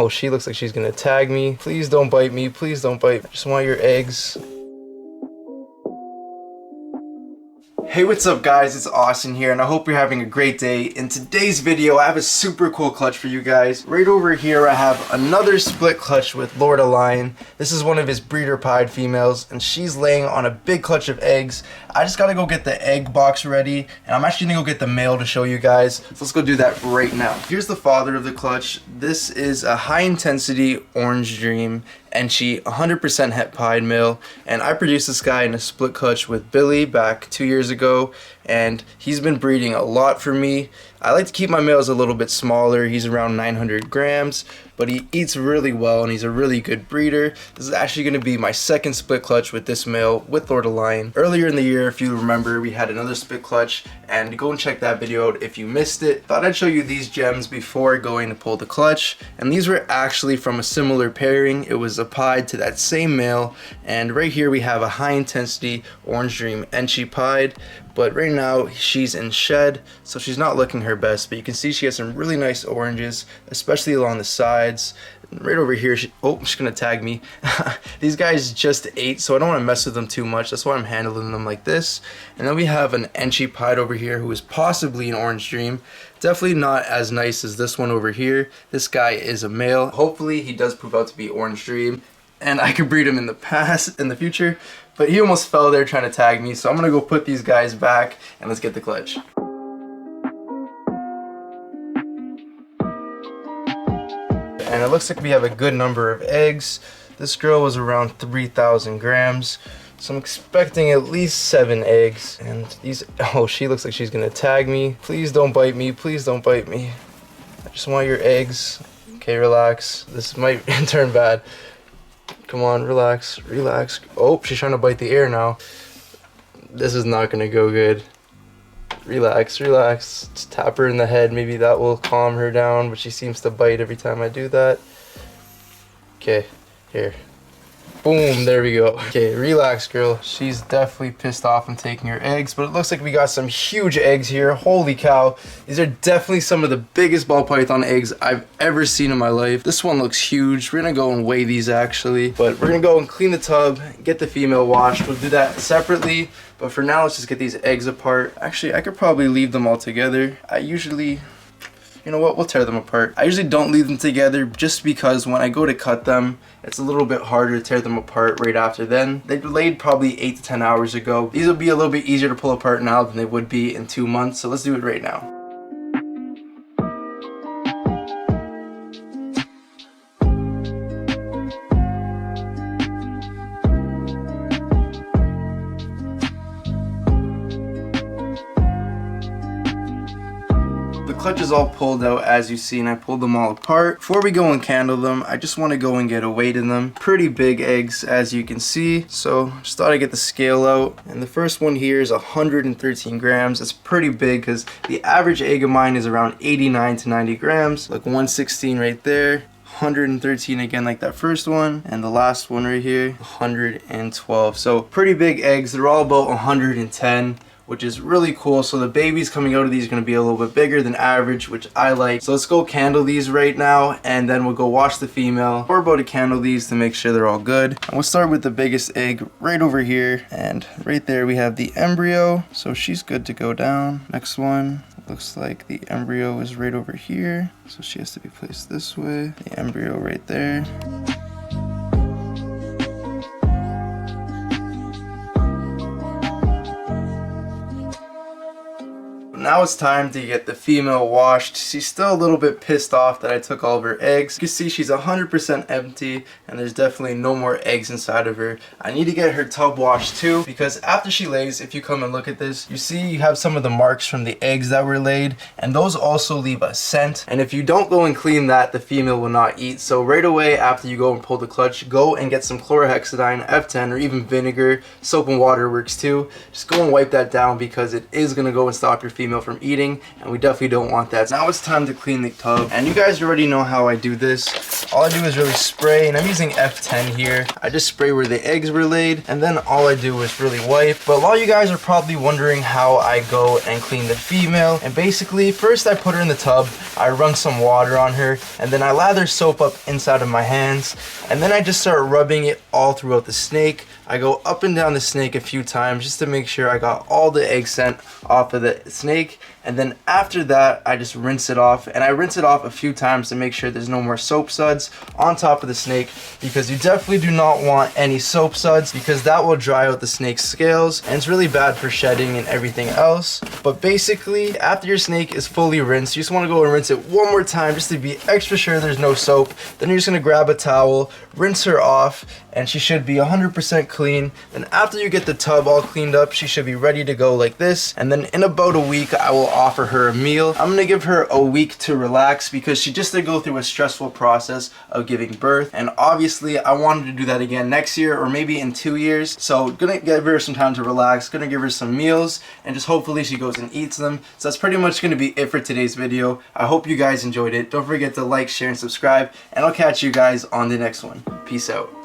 Oh, she looks like she's gonna tag me. Please don't bite me. Please don't bite. I just want your eggs. Hey, what's up guys, it's Austin here and I hope you're having a great day. In today's video I have a super cool clutch for you guys. Right over here I have another split clutch with Lord Lion. This is one of his breeder pied females and she's laying on a big clutch of eggs. I just gotta go get the egg box ready and I'm actually gonna go get the male to show you guys. So let's go do that right now. Here's the father of the clutch. This is a high intensity orange dream Enchi 100% het pied male, and I produced this guy in a split clutch with Billy back 2 years ago, and he's been breeding a lot for me. I like to keep my males a little bit smaller. He's around 900 grams, but he eats really well and he's a really good breeder. This is actually going to be my second split clutch with this male with Lord Lion. Earlier in the year, if you remember, we had another split clutch, and go and check that video out if you missed it. Thought I'd show you these gems before going to pull the clutch, and these were actually from a similar pairing. It was a pied to that same male, and right here we have a high intensity orange dream Enchi pied, but right now she's in shed, so she's not looking her best, but you can see she has some really nice oranges, especially along the sides. Right over here, she's gonna tag me. These guys just ate, so I don't want to mess with them too much. That's why I'm handling them like this. And then we have an Enchi pied over here who is possibly an orange dream. Definitely not as nice as this one over here. This guy is a male. Hopefully he does prove out to be orange dream, and I could breed him in the future. But he almost fell there trying to tag me, so I'm gonna go put these guys back and let's get the clutch. And it looks like we have a good number of eggs. This girl was around 3,000 grams. So I'm expecting at least 7 eggs. And these, oh, she looks like she's gonna tag me. Please don't bite me, please don't bite me. I just want your eggs. Okay, relax. This might turn bad. Come on, relax, relax. Oh, she's trying to bite the air now. This is not gonna go good. Relax, relax. Just tap her in the head. Maybe that will calm her down, but she seems to bite every time I do that. Okay, here. Boom, there we go. Okay, relax, girl. She's definitely pissed off and taking her eggs, but it looks like we got some huge eggs here. Holy cow. These are definitely some of the biggest ball python eggs I've ever seen in my life. This one looks huge. We're gonna go and weigh these actually, but we're gonna go and clean the tub, get the female washed. We'll do that separately, but for now, let's just get these eggs apart. Actually, I could probably leave them all together. You know what, we'll tear them apart. I usually don't leave them together just because when I go to cut them, it's a little bit harder to tear them apart right after then. They were laid probably 8 to 10 hours ago. These will be a little bit easier to pull apart now than they would be in 2 months, so let's do it right now. The clutch is all pulled out as you see, and I pulled them all apart. Before we go and candle them, I just want to go and get a weight in them. Pretty big eggs as you can see, so just thought I'd get the scale out. And the first one here is 113 grams. It's pretty big because the average egg of mine is around 89 to 90 grams. Like 116 right there. 113 again like that first one, and the last one right here 112. So pretty big eggs. They're all about 110, which is really cool. So the babies coming out of these are going to be a little bit bigger than average, which I like. So let's go candle these right now, and then we'll go wash the female. We're about to candle these to make sure they're all good. And we'll start with the biggest egg right over here, and right there we have the embryo, so she's good to go down. Next one, looks like the embryo is right over here, so she has to be placed this way. The embryo right there. Now it's time to get the female washed. She's still a little bit pissed off that I took all of her eggs. You can see she's 100% empty, and there's definitely no more eggs inside of her. I need to get her tub washed too, because after she lays, if you come and look at this, you see you have some of the marks from the eggs that were laid, and those also leave a scent. And if you don't go and clean that, the female will not eat. So right away after you go and pull the clutch, go and get some chlorhexidine, F10, or even vinegar. Soap and water works too. Just go and wipe that down because it is going to go and stop your female female from eating, and we definitely don't want that. So now it's time to clean the tub, and you guys already know how I do this. All I do is really spray, and I'm using F10 here. I just spray where the eggs were laid, and then all I do is really wipe. But a lot of you guys are probably wondering how I go and clean the female, and basically first I put her in the tub, I run some water on her, and then I lather soap up inside of my hands, and then I just start rubbing it all throughout the snake. I go up and down the snake a few times just to make sure I got all the egg scent off of the snake, and then after that I just rinse it off, and I rinse it off a few times to make sure there's no more soap suds on top of the snake, because you definitely do not want any soap suds because that will dry out the snake's scales and it's really bad for shedding and everything else. But basically after your snake is fully rinsed, you just want to go and rinse it one more time just to be extra sure there's no soap. Then you're just going to grab a towel, rinse her off, and she should be 100% clean. Then after you get the tub all cleaned up, she should be ready to go like this. And then in about a week I will offer her a meal. I'm gonna give her a week to relax because she just did go through a stressful process of giving birth, and obviously I wanted to do that again next year or maybe in 2 years. So gonna give her some time to relax, gonna give her some meals, and just hopefully she goes and eats them. So that's pretty much gonna be it for today's video. I hope you guys enjoyed it. Don't forget to like, share, and subscribe, and I'll catch you guys on the next one. Peace out.